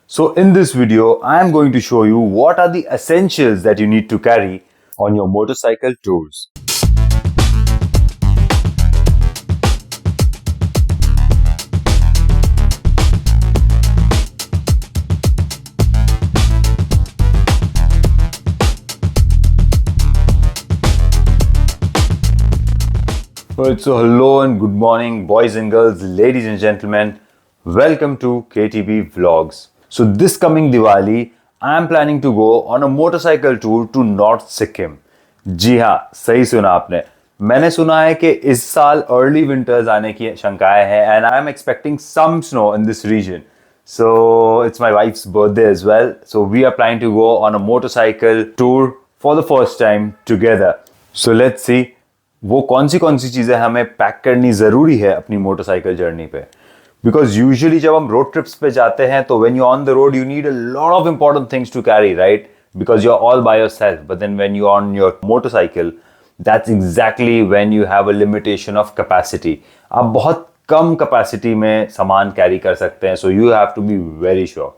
So in this video, I am going to show you what are the essentials that you need to carry on your motorcycle tours. Alright, so hello and good morning, boys and girls, ladies and gentlemen. Welcome to KTB Vlogs. So this coming Diwali, I am planning to go on a motorcycle tour to North Sikkim. जी हाँ, सही सुना आपने. मैंने सुना है कि इस साल early winters आने की शंकाएं हैं and I am expecting some snow in this region. So it's my wife's birthday as well. So we are planning to go on a motorcycle tour for the first time together. So let's see वो कौन सी चीज़ें हमें pack करनी ज़रूरी है अपनी motorcycle journey पे. Because usually जब हम रोड ट्रिप्स पे जाते हैं तो when you on the road you need a lot of important things to carry, right? Because you are all by yourself. But then when you on your motorcycle, that's exactly when you have a limitation of capacity. आप बहुत कम capacity में सामान carry कर सकते हैं. So you have to be very sure.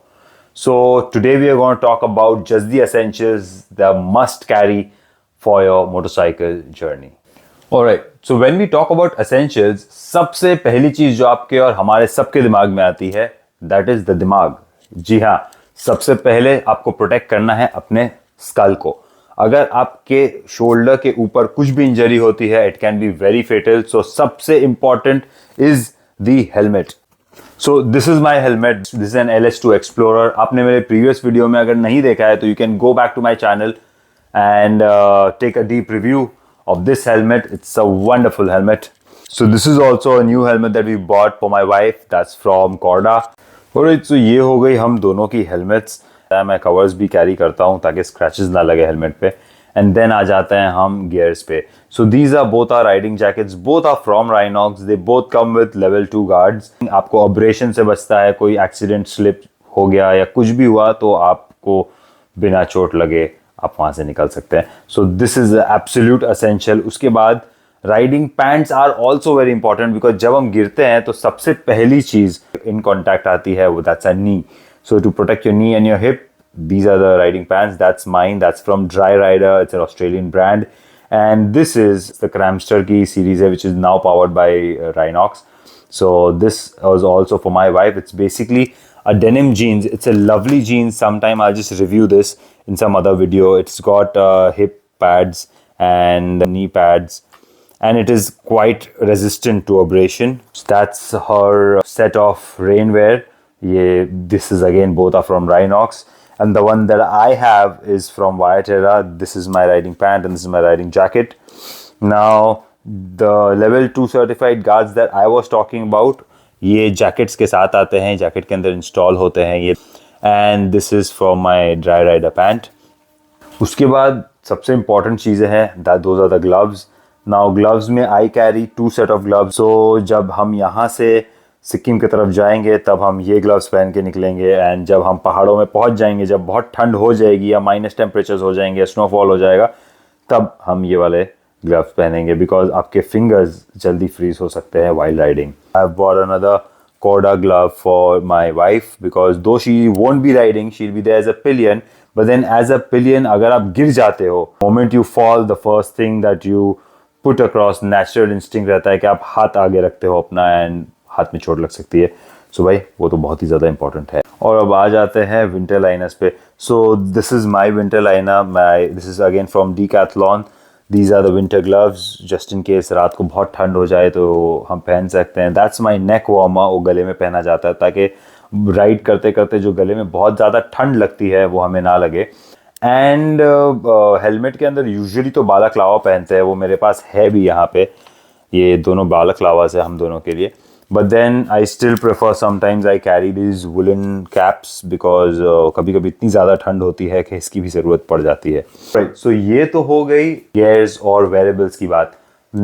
So today we are going to talk about just the essentials that must carry for your motorcycle journey. Alright, so when we talk about essentials, सबसे पहली चीज जो आपके और हमारे सबके दिमाग में आती है, that is the दिमाग. जी हाँ, सबसे पहले आपको प्रोटेक्ट करना है अपने स्कल को. अगर आपके शोल्डर के ऊपर कुछ भी इंजरी होती है, it can be very fatal. So सबसे important is the helmet. So this is my helmet. This is an LS2 Explorer. आपने मेरे previous वीडियो में अगर नहीं देखा है तो you can go back to my channel and take a deep review of this helmet. It's a wonderful helmet. So this is also a new helmet that we bought for my wife. That's from Corda. Alright, so ये हो गई हम दोनों की helmets. मैं covers भी carry करता हूँ ताकि scratches ना लगे helmet पे. And then आ जाते हैं हम gears पे. So these are both our riding jackets. Both are from Rhinox. They both come with level 2 guards. आपको abrasion से बचता है. कोई accident slip हो गया या कुछ भी हुआ तो आपको बिना चोट लगे आप वहां से निकल सकते हैं. So this is absolute essential. उसके बाद riding pants are also very important because जब हम गिरते हैं तो सबसे पहली चीज इन कॉन्टैक्ट आती है वो that's a knee. So to protect your knee and your hip, these are the riding pants. That's mine. That's from Dry Rider. It's an Australian brand. And this is the Cramster की series है, which is now powered by Rhinox. So this was also for my wife. It's basically a denim jeans. It's a lovely jeans. Sometime I'll just review this in some other video. It's got hip pads and knee pads, and it is quite resistant to abrasion. So that's her set of rainwear. This is again, both are from Rhinox. And the one that I have is from Vyaterra. This is my riding pant and this is my riding jacket. Now, the level 2 certified guards that I was talking about, ये jackets के साथ आते हैं, jacket के अंदर install होते हैं ये. And this is from my Dry Rider pant. उसके बाद सबसे important चीज़ें हैं, those are the gloves. Now gloves में I carry 2 set of gloves. So जब हम यहाँ से सिक्किम की तरफ जाएंगे तब हम ये ग्लव्स पहन के निकलेंगे. एंड जब हम पहाड़ों में पहुँच जाएंगे, जब बहुत ठंड हो जाएगी या माइनस टेम्परेचर्स हो जाएंगे, स्नोफॉल हो जाएगा, तब हम ये वाले ग्लव्स पहनेंगे बिकॉज आपके फिंगर्स जल्दी फ्रीज हो सकते हैं while riding. I have bought another Corda glove for my wife because though she won't be riding, she'll be there as a pillion. But then as a pillion, अगर आप गिर जाते हो, moment you fall, the first thing that you put across natural instinct रहता है कि आप हाथ आगे रखते हो अपना and हाथ में चोट लग सकती है. So भाई वो तो बहुत ही ज़्यादा important है. और अब आ जाते हैं winter liners पे. So this is my winter liner. This is again from Decathlon. These are the winter gloves just in case रात को बहुत ठंड हो जाए तो हम पहन सकते हैं. That's my neck warmer. वो गले में पहना जाता है ताकि राइड करते करते जो गले में बहुत ज़्यादा ठंड लगती है वो हमें ना लगे. एंड हेलमेट के अंदर यूजुअली तो बालाक्लावा पहनते हैं. वो मेरे पास है भी यहाँ पे. ये दोनों बालाक्लावास है हम दोनों के लिए. But then I still prefer sometimes I carry these woolen caps because कभी कभी इतनी ज़्यादा ठंड होती है कि इसकी भी ज़रूरत पड़ जाती है. Right, so ये तो हो गई gears और wearables की बात.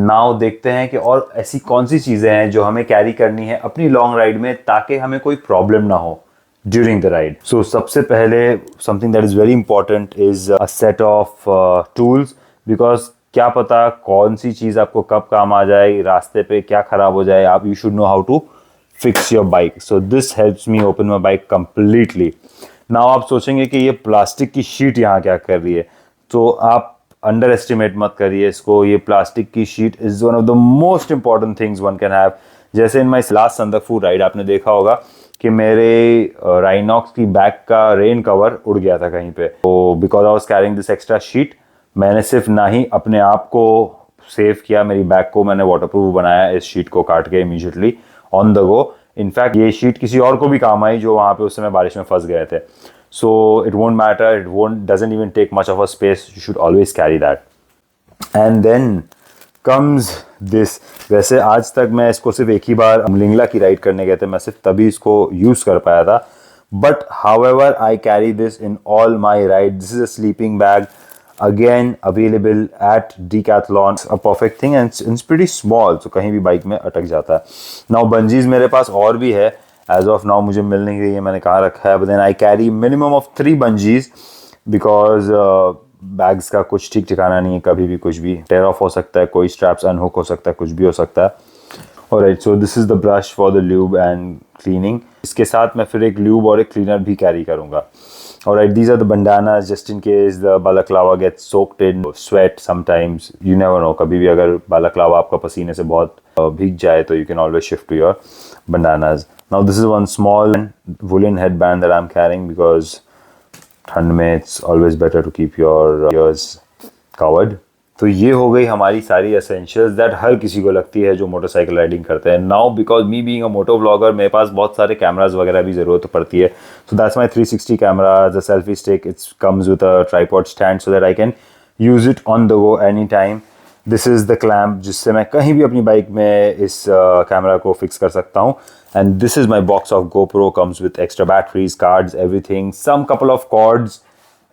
Now देखते हैं कि और ऐसी कौन सी चीज़ें हैं जो हमें कैरी करनी है अपनी लॉन्ग राइड में ताकि हमें कोई प्रॉब्लम ना हो during the ride. So सबसे पहले something that is very important is a set of tools because क्या पता कौन सी चीज़ आपको कब काम आ जाए, रास्ते पे क्या ख़राब हो जाए. आप you should know how to fix your bike. So this helps me open my bike completely. Now आप सोचेंगे कि ये प्लास्टिक की शीट यहाँ क्या कर रही है, तो आप अंडर एस्टिमेट मत करिए इसको. ये प्लास्टिक की sheet is one of the most important things one can have. जैसे इन माई लास्ट संदकफू राइड आपने देखा होगा कि मेरे राइनॉक्स की बैक का रेन कवर उड़ गया था कहीं पे. तो because I was carrying this extra sheet, मैंने सिर्फ ना ही अपने आप को सेव किया, मेरी बैग को मैंने वाटरप्रूफ बनाया इस शीट को काट के immediately on the go. In fact ये शीट किसी और को भी काम आई जो वहाँ पे उस समय बारिश में फंस गए थे. So it won't matter, doesn't even take much of a space. You should always carry that. And then comes this. वैसे आज तक मैं इसको सिर्फ एक ही बार लिंगला की राइड करने गए थे, मैं सिर्फ तभी इसको यूज कर पाया था. But however, I carry this in all my rides. This is a sleeping bag. Again, available at Decathlon. A perfect thing and it's pretty small. So कहीं भी बाइक में अटक जाता है. Now bungees मेरे पास और भी है. As of now मुझे मिल नहीं रही है, मैंने कहाँ रखा है. But then I carry minimum of 3 bungees because bags का कुछ ठीक ठिकाना नहीं है, कभी भी कुछ भी टेयर ऑफ हो सकता है, कोई स्ट्रैप्स अनहुक हो सकता है, कुछ भी हो सकता है. Alright, so this is the brush for the lube and cleaning. इसके साथ मैं फिर एक ल्यूब और एक क्लीनर भी कैरी करूँगा. Alright, these are the bandanas just in case the balaclava gets soaked in sweat sometimes. You never know. कभी भी अगर balaclava आपका पसीने से बहुत भीग जाए तो you can always shift to your bandanas. Now this is one small woolen headband that I'm carrying because ठंड में it's always better to keep your ears covered. तो ये हो गई हमारी सारी एसेंशियल्स दैट हर किसी को लगती है जो मोटरसाइकिल राइडिंग करते हैं. Now because me being a motto vlogger मेरे पास बहुत सारे कैमराज वगैरह भी ज़रूरत पड़ती है. So that's my 360 camera, the selfie stick. It's comes with a tripod stand so that I can use it on the go any time. This is the clamp जिससे मैं कहीं भी अपनी बाइक में इस कैमरा को फिक्स कर सकता हूँ. And this is my box of GoPro, comes with extra batteries, cards, everything. Some couple of cords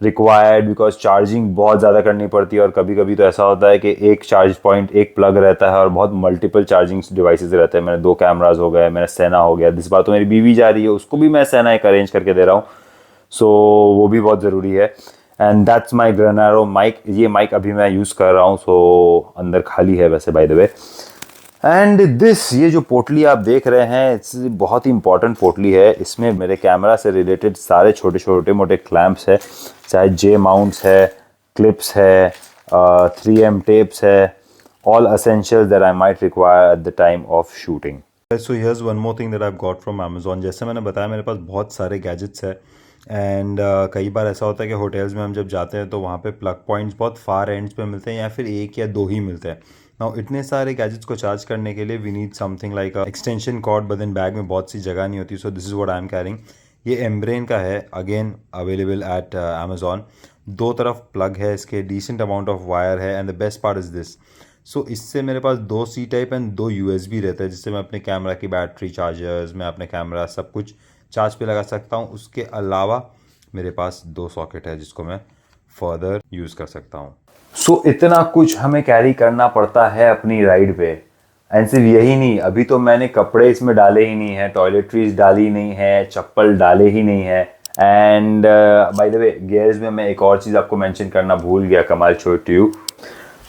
required because charging बहुत ज़्यादा करनी पड़ती है और कभी कभी तो ऐसा होता है कि एक चार्ज पॉइंट, एक प्लग रहता है और बहुत मल्टीपल चार्जिंग डिवाइसेस रहते हैं. मैंने 2 कैमराज हो गए, मैंने सेना हो गया, इस बार तो मेरी बीवी जा रही है, उसको भी मैं सेना एक अरेंज करके दे रहा हूँ. सो वो भी बहुत ज़रूरी है. And that's my Granaro mic. ये माइक अभी मैं यूज़ कर रहा हूँ, सो अंदर खाली है वैसे by the way. And this, ये जो पोटली आप देख रहे हैं, इट्स बहुत ही इंपॉर्टेंट पोटली है. इसमें मेरे कैमरा से रिलेटेड सारे छोटे छोटे मोटे क्लैम्प्स है, चाहे जे माउंट्स है, क्लिप्स है, 3M टेप्स है, all essentials that I might require at the time of shooting. So here's one more thing that I have got from Amazon. जैसे मैंने बताया मेरे पास बहुत सारे गैजेट्स है एंड कई बार ऐसा होता है कि होटल्स में हम जब जाते हैं तो वहाँ पे प्लग पॉइंट्स बहुत फार एंड्स पे मिलते हैं या फिर 1 या 2 ही मिलते हैं. नाउ इतने सारे गैजेट्स को चार्ज करने के लिए we need something like extension cord, but then bag में बहुत सी जगह नहीं होती. So this is what I am carrying. ये एम्ब्रेन का है, अगेन अवेलेबल एट अमेजोन. 2 तरफ प्लग है इसके, डिसेंट अमाउंट ऑफ वायर है and the best part is this. So इससे मेरे पास 2 C टाइप एंड 2 USB रहते हैं जिससे मैं अपने कैमरा की बैटरी चार्जर्स, मैं अपने कैमरा सब कुछ चार्ज पे लगा सकता हूँ. उसके अलावा मेरे पास 2 सॉकेट है जिसको मैं फर्दर यूज़ कर सकता हूँ. सो इतना कुछ हमें कैरी करना पड़ता है अपनी राइड पे. एंड सिर्फ यही नहीं, अभी तो मैंने कपड़े इसमें डाले ही नहीं है, टॉयलेटरीज डाली नहीं है, चप्पल डाले ही नहीं है. And by the way gears में मैं एक और चीज़ आपको मेंशन करना भूल गया, कमाल show to you.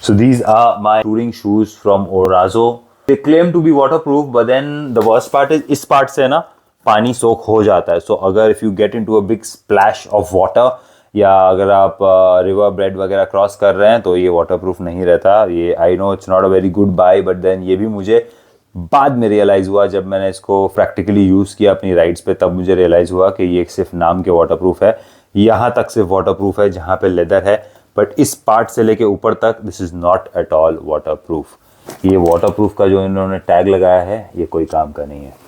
So these are my touring shoes from ओराजो. They claim to be waterproof but then the worst part is इस पार्ट से ना पानी सोख हो जाता है. सो अगर if you get into a big splash of water या अगर आप रिवर ब्रेड वगैरह क्रॉस कर रहे हैं तो ये वाटरप्रूफ नहीं रहता. ये I know it's not a very good buy, but then ये भी मुझे बाद में रियलाइज़ हुआ जब मैंने इसको प्रैक्टिकली यूज़ किया अपनी राइड्स पे, तब मुझे रियलाइज़ हुआ कि ये सिर्फ नाम के वाटरप्रूफ है. यहाँ तक सिर्फ वाटरप्रूफ है जहाँ पे लेदर है, बट इस पार्ट से लेके ऊपर तक this is not at all waterproof. ये वाटरप्रूफ का जो इन्होंने टैग लगाया है ये कोई काम का नहीं है.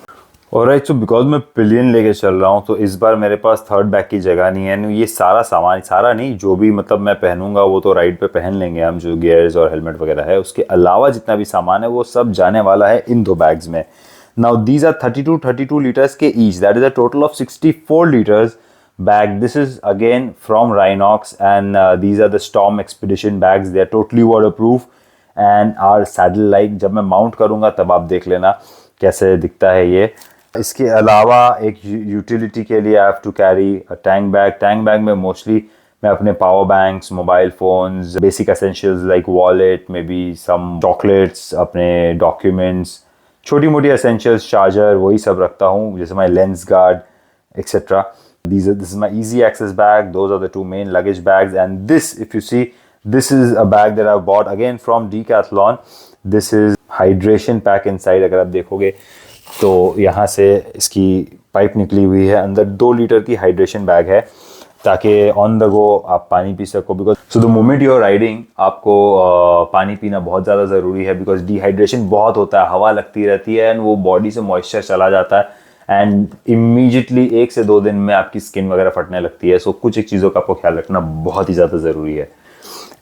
ऑलराइट, सो बिकॉज मैं पिलियन लेके चल रहा हूँ तो इस बार मेरे पास थर्ड बैग की जगह नहीं है. ये सारा सामान, सारा नहीं, जो भी मतलब मैं पहनूंगा वो तो राइड पे पहन लेंगे हम, जो गियर्स और हेलमेट वगैरह है. उसके अलावा जितना भी सामान है वो सब जाने वाला है इन 2 बैग्स में. नाउ दीज आर 32 लीटर्स के each, that is a total of 64 litres bag. This is again from Rynox and these are the storm expedition bags. They are totally waterproof and are saddle like. जब मैं mount करूंगा तब आप देख लेना कैसे दिखता है ये. इसके अलावा एक यूटिलिटी के लिए I have to carry a tank bag. Tank bag में मोस्टली मैं अपने power banks, mobile phones, basic essentials like wallet, maybe some chocolates, अपने डॉक्यूमेंट्स, छोटी मोटी एसेंशियल्स, चार्जर, वही सब रखता हूँ, जैसे my lens guard etc. This is my easy access bag. Those are the two main luggage bags. And this, if you see, this is a bag that I bought again from Decathlon. This is hydration pack inside. अगर आप देखोगे तो यहाँ से इसकी pipe निकली हुई है, अंदर 2 लीटर की हाइड्रेशन बैग है ताकि ऑन द गो आप पानी पी सको। Because so the moment you are riding आपको पानी पीना बहुत ज़्यादा ज़रूरी है, बिकॉज डिहाइड्रेशन बहुत होता है, हवा लगती रहती है एंड वो बॉडी से मॉइस्चर चला जाता है एंड इमीजिएटली 1 से 2 दिन में आपकी स्किन वगैरह फटने लगती है। सो कुछ एक चीज़ों का आपको ख्याल रखना बहुत ही ज़्यादा ज़रूरी है।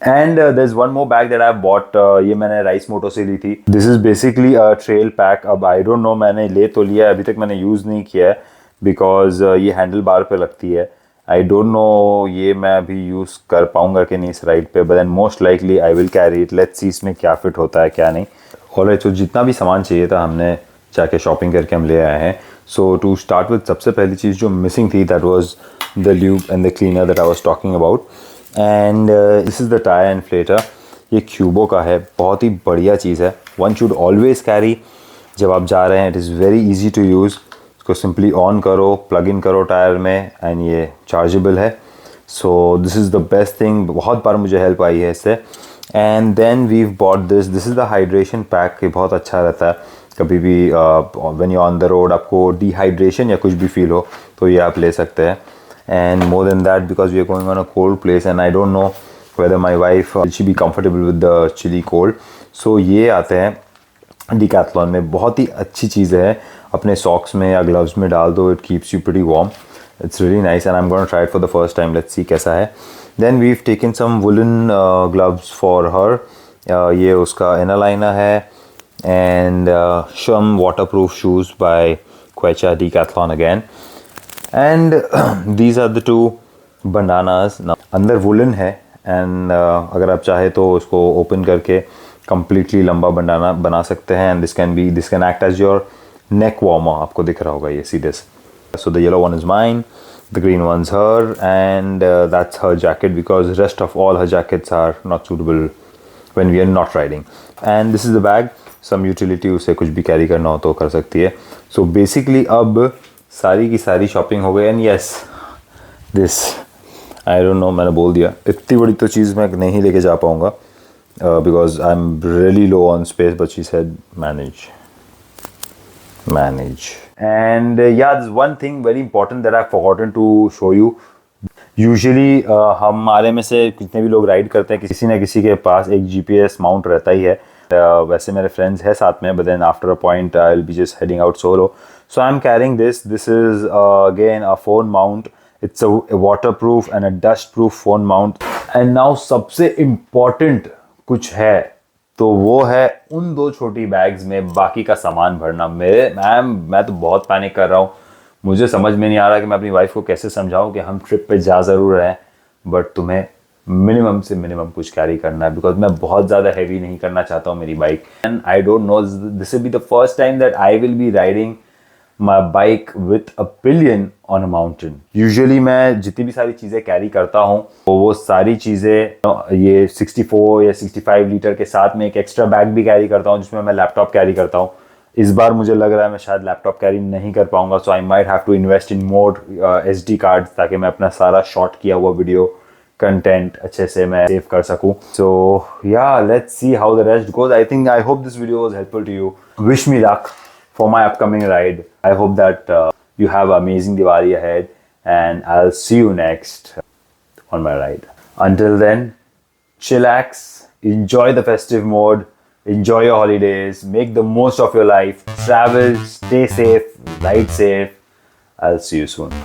And there is one more bag that I have bought, ये मैंने राइस मोटो से ली थी। This is basically a trail pack. अब आई डोंट नो, मैंने ले तो लिया है, अभी तक मैंने यूज़ नहीं किया है बिकॉज ये हैंडल बार पे लगती है। आई डोंट नो ये मैं अभी यूज़ कर पाऊंगा कि नहीं इस राइड पे, but then most likely I will carry it. Let's see इसमें क्या फिट होता है क्या नहीं। ऑलराइट, तो जितना भी सामान चाहिए था हमने जाके शॉपिंग करके हम ले आए हैं। सो टू स्टार्ट विद, सबसे पहली चीज़ जो मिसिंग थी that was the lube and the cleaner that I was talking about. And this is the tyre inflator. ये क्यूबो का है, बहुत ही बढ़िया चीज़ है। वन शुड ऑलवेज कैरी जब आप जा रहे हैं। It is very easy to use. इसको सिंपली ऑन करो, प्लग इन करो टायर में एंड ये चार्जेबल है। So this is the best thing, बहुत बार मुझे हेल्प आई है इससे। And then we've bought this is the hydration pack. ये बहुत अच्छा रहता है, कभी भी when you on the road आपको डिहाइड्रेशन या कुछ भी फील हो तो ये आप ले सकते हैं। And more than that, because we are going on a cold place and I don't know whether my wife she be comfortable with the chilly cold. So ये आते हैं डिकैथलॉन में, बहुत ही अच्छी चीज़ है। अपने सॉक्स में या ग्लव्स में डाल दो, it keeps you pretty warm. It's really nice and I am gonna try it for the first time. Let's see कैसा है। Then we have taken some woollen gloves for her. ये उसका inner liner है। And some waterproof shoes by Quechua Decathlon again. And these are the 2 bandanas. Now अंदर woollen है and अगर आप चाहे तो उसको ओपन करके completely लंबा बंडाना बना सकते हैं। And this can act as your neck warmer. आपको दिख रहा होगा ये, see this. So the yellow one is mine, the green one's her, and that's her jacket because rest of all her jackets are not suitable when we are not riding. And this is the bag. Some utility, उसे कुछ भी carry करना हो तो कर सकती है। So basically अब सारी की सारी शॉपिंग हो गई। And yes, this I don't no, मैंने बोल दिया इतनी बड़ी तो चीज़ मैं नहीं लेके जा पाऊँगा because I am really low on space, but she said manage. And या this one thing very important that I forgotten to show you. Usually हमारे में से कितने भी लोग राइड करते हैं, किसी न किसी के पास एक GPS माउंट रहता ही है। वैसे मेरे फ्रेंड्स हैं साथ में, but then after a point I will be just heading out solo. So I am carrying this is again a phone mount. It's a waterproof and a dustproof phone mount. And now सबसे important कुछ है तो वो है उन 2 छोटी bags में बाकी का सामान भरना। मैं तो बहुत पैनिक कर रहा हूँ। मुझे समझ में नहीं आ रहा कि मैं अपनी वाइफ को कैसे समझाऊं कि हम ट्रिप पे जा ज़रूर रहे हैं, बट तुम्हें मिनिमम से मिनिमम कुछ कैरी करना है बिकॉज मैं बहुत ज़्यादा हैवी नहीं करना चाहता हूँ मेरी bike. And I don't no, this will be the first time that I will B riding my bike with a pillion on a mountain. Usually मैं जितनी भी सारी चीज़ें कैरी करता हूँ तो वो सारी चीज़ें ये 64 या 65 लीटर के साथ में एक एक्स्ट्रा बैग भी कैरी करता हूँ जिसमें मैं लैपटॉप कैरी करता हूँ। इस बार मुझे लग रहा है मैं शायद लैपटॉप कैरी नहीं कर पाऊंगा। So I might have to invest in more SD cards ताकि मैं अपना सारा शॉट किया हुआ वीडियो कंटेंट अच्छे से मैं सेव कर सकूं। So yeah let's see how the rest goes. I hope this video was helpful to you. Wish me luck for my upcoming ride. I hope that you have amazing Diwali ahead and I'll see you next on my ride. Until then, chillax, enjoy the festive mode, enjoy your holidays, make the most of your life, travel, stay safe, ride safe. I'll see you soon.